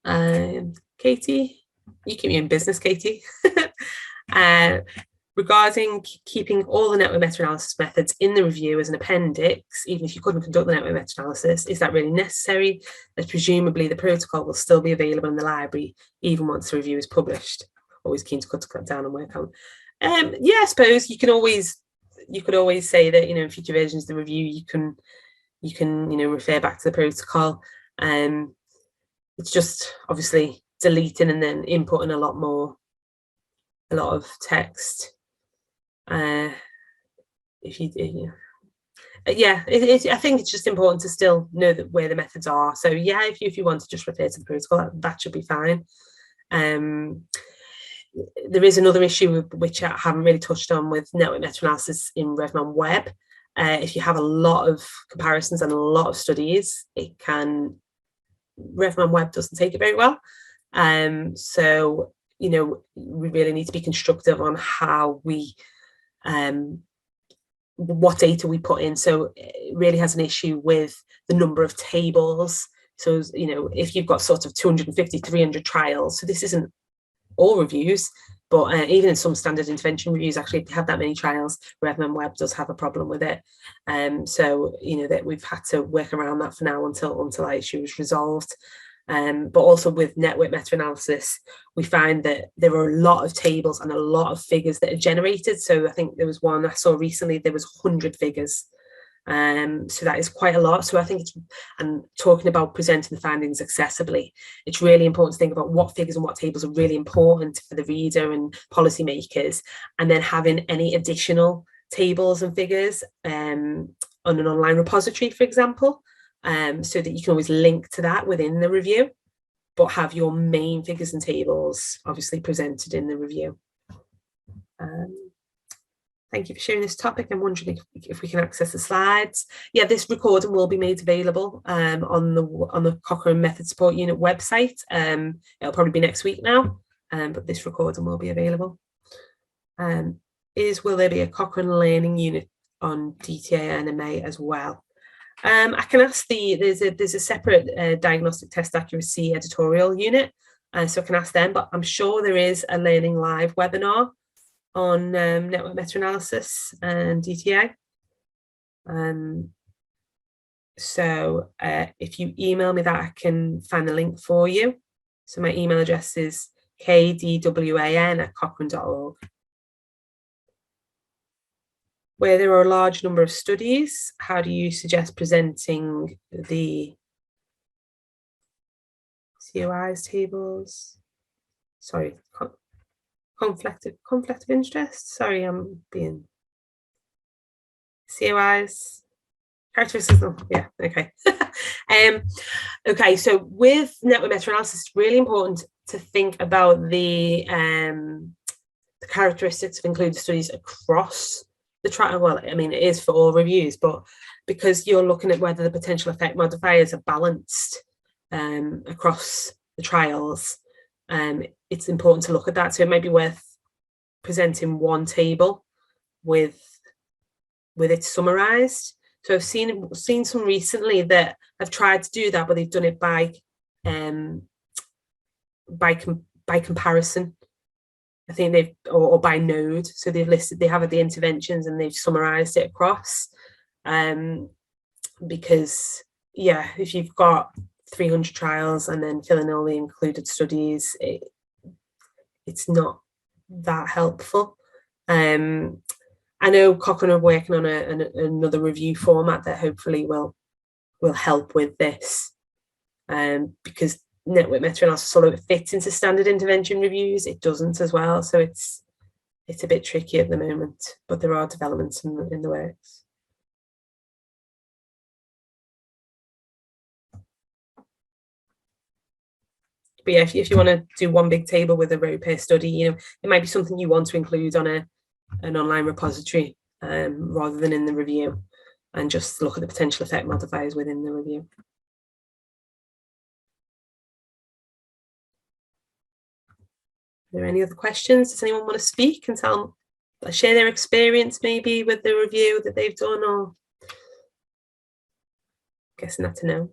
Katie, you keep me in business, Katie. Regarding keeping all the network meta-analysis methods in the review as an appendix, even if you couldn't conduct the network meta-analysis, is that really necessary? As presumably the protocol will still be available in the library even once the review is published. Always keen to cut down and work on. Yeah, I suppose you could always say that, you know, in future versions of the review you can you know, refer back to the protocol. It's just obviously deleting and then inputting a lot of text. If you yeah, I think it's just important to still know that where the methods are. So yeah, if you want to just refer to the protocol, that should be fine. There is another issue which I haven't really touched on with network meta-analysis in RevMan Web. If you have a lot of comparisons and a lot of studies, RevMan Web doesn't take it very well. So, you know, we really need to be constructive on how we what data we put in. So it really has an issue with the number of tables. So, you know, if you've got sort of 250, 300 trials, so this isn't all reviews, but even in some standard intervention reviews, actually, if you have that many trials, RevMan Web does have a problem with it. So, you know, that we've had to work around that for now until that issue is resolved. But also with network meta-analysis, we find that there are a lot of tables and a lot of figures that are generated. So I think there was one I saw recently, there was 100 figures. So that is quite a lot. So I think and talking about presenting the findings accessibly, it's really important to think about what figures and what tables are really important for the reader and policymakers, and then having any additional tables and figures on an online repository, for example. So that you can always link to that within the review, but have your main figures and tables obviously presented in the review. Thank you for sharing this topic. I'm wondering if we can access the slides. Yeah, this recording will be made available on the Cochrane Method Support Unit website. It'll probably be next week now, but this recording will be available. Will there be a Cochrane Learning Unit on DTA NMA as well? I can ask there's a separate diagnostic test accuracy editorial unit, so I can ask them, but I'm sure there is a Learning Live webinar on network meta-analysis and DTA. So if you email me that, I can find the link for you. So my email address is kdwan@cochrane.org. Where there are a large number of studies, how do you suggest presenting the COIs tables? Sorry, conflict of interest. Sorry, I'm being COIs characteristics. Yeah, okay. Okay, so with network meta-analysis, it's really important to think about the characteristics of included studies across the trial. Well, I mean, it is for all reviews, but because you're looking at whether the potential effect modifiers are balanced across the trials, it's important to look at that. So it might be worth presenting one table with it summarized. So I've seen some recently that have tried to do that, but they've done it by comparison. I think they've or by node. So they have the interventions and they've summarized it across. Because yeah, if you've got 300 trials and then fill in all the included studies, it's not that helpful. I know Cochrane are working on another review format that hopefully will help with this, because network meta-analysis, although it fits into standard intervention reviews, it doesn't as well. So it's a bit tricky at the moment, but there are developments in the works. But yeah, if you want to do one big table with a row per study, you know, it might be something you want to include on an online repository rather than in the review, and just look at the potential effect modifiers within the review. Are there any other questions? Does anyone want to speak and share their experience maybe with the review that they've done, or guessing that's a no.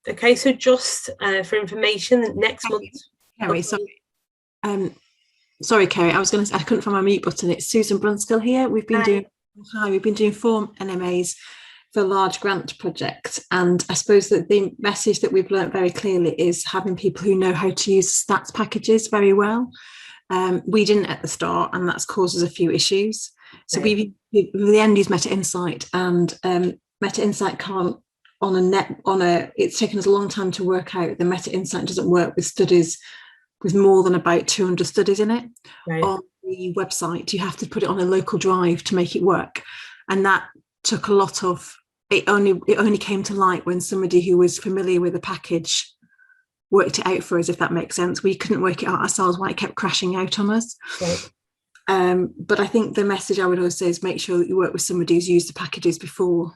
Okay, so just for information, next month. Kerry, sorry, Kerry. I couldn't find my mute button. It's Susan Brunskill here. We've been doing 4 NMAs for a large grant project, and I suppose that the message that we've learnt very clearly is having people who know how to use stats packages very well. We didn't at the start, and that's caused us a few issues. So we the end use Meta Insight, and Meta Insight can't it's taken us a long time to work out the Meta Insight doesn't work with studies with more than about 200 studies in it. Right. On the website, you have to put it on a local drive to make it work, and that took a lot of it only came to light when somebody who was familiar with the package worked it out for us, if that makes sense. We couldn't work it out ourselves why it kept crashing out on us. Right. But I think the message I would always say is make sure that you work with somebody who's used the packages before,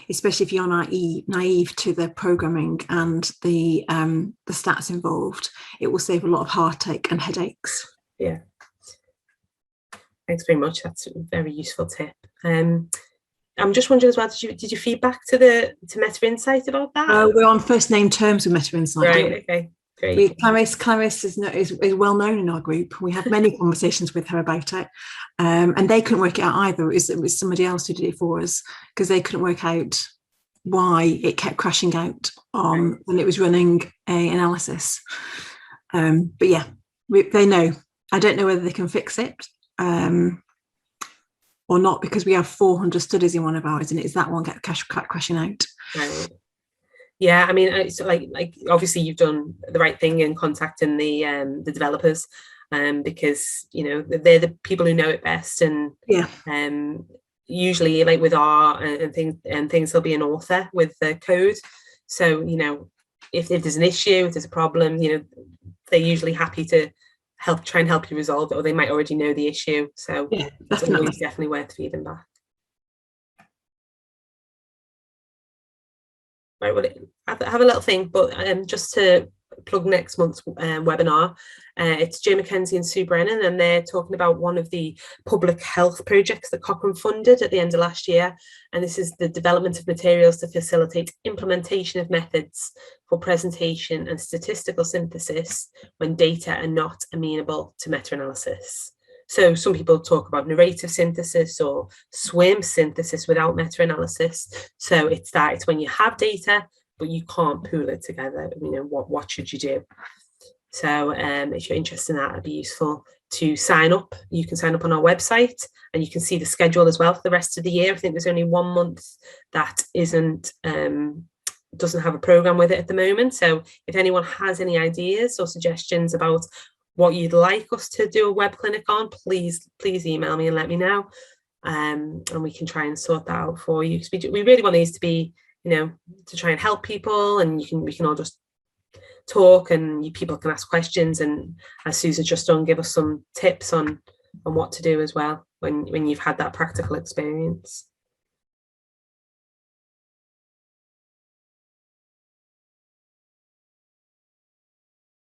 especially if you're naive to the programming and the stats involved. It will save a lot of heartache and headaches. Yeah. Thanks very much. That's a very useful tip. I'm just wondering as well, did you feedback to Meta Insight about that? We're on first name terms with Meta Insight. Right. Okay. Great. Clarice is well known in our group. We had many conversations with her about it, and they couldn't work it out either. It was somebody else who did it for us, because they couldn't work out why it kept crashing out when it was running an analysis. But yeah, they know. I don't know whether they can fix it or not, because we have 400 studies in one of ours, and it's that one kept crashing out. Right. Yeah, I mean, it's like obviously you've done the right thing in contacting the developers, because they're the people who know it best, and usually like with R and things there'll be an author with the code. So if there's an issue, if there's a problem, they're usually happy to try and help you resolve it, or they might already know the issue. So yeah, it's always definitely worth feeding back. Right, well, have a little thing, but just to plug next month's webinar, it's Joe Mackenzie and Sue Brennan, and they're talking about one of the public health projects that Cochrane funded at the end of last year, and this is the development of materials to facilitate implementation of methods for presentation and statistical synthesis when data are not amenable to meta-analysis. So some people talk about narrative synthesis or swim synthesis without meta-analysis. So it's when you have data, but you can't pool it together. What should you do? So if you're interested in that, it'd be useful to sign up. You can sign up on our website, and you can see the schedule as well for the rest of the year. I think there's only 1 month that doesn't have a program with it at the moment. So if anyone has any ideas or suggestions about what you'd like us to do a web clinic on, please email me and let me know, and we can try and sort that out for you, because we really want these to be to try and help people, and we can all just talk, and people can ask questions, and as Susan just done, give us some tips on what to do as well when you've had that practical experience.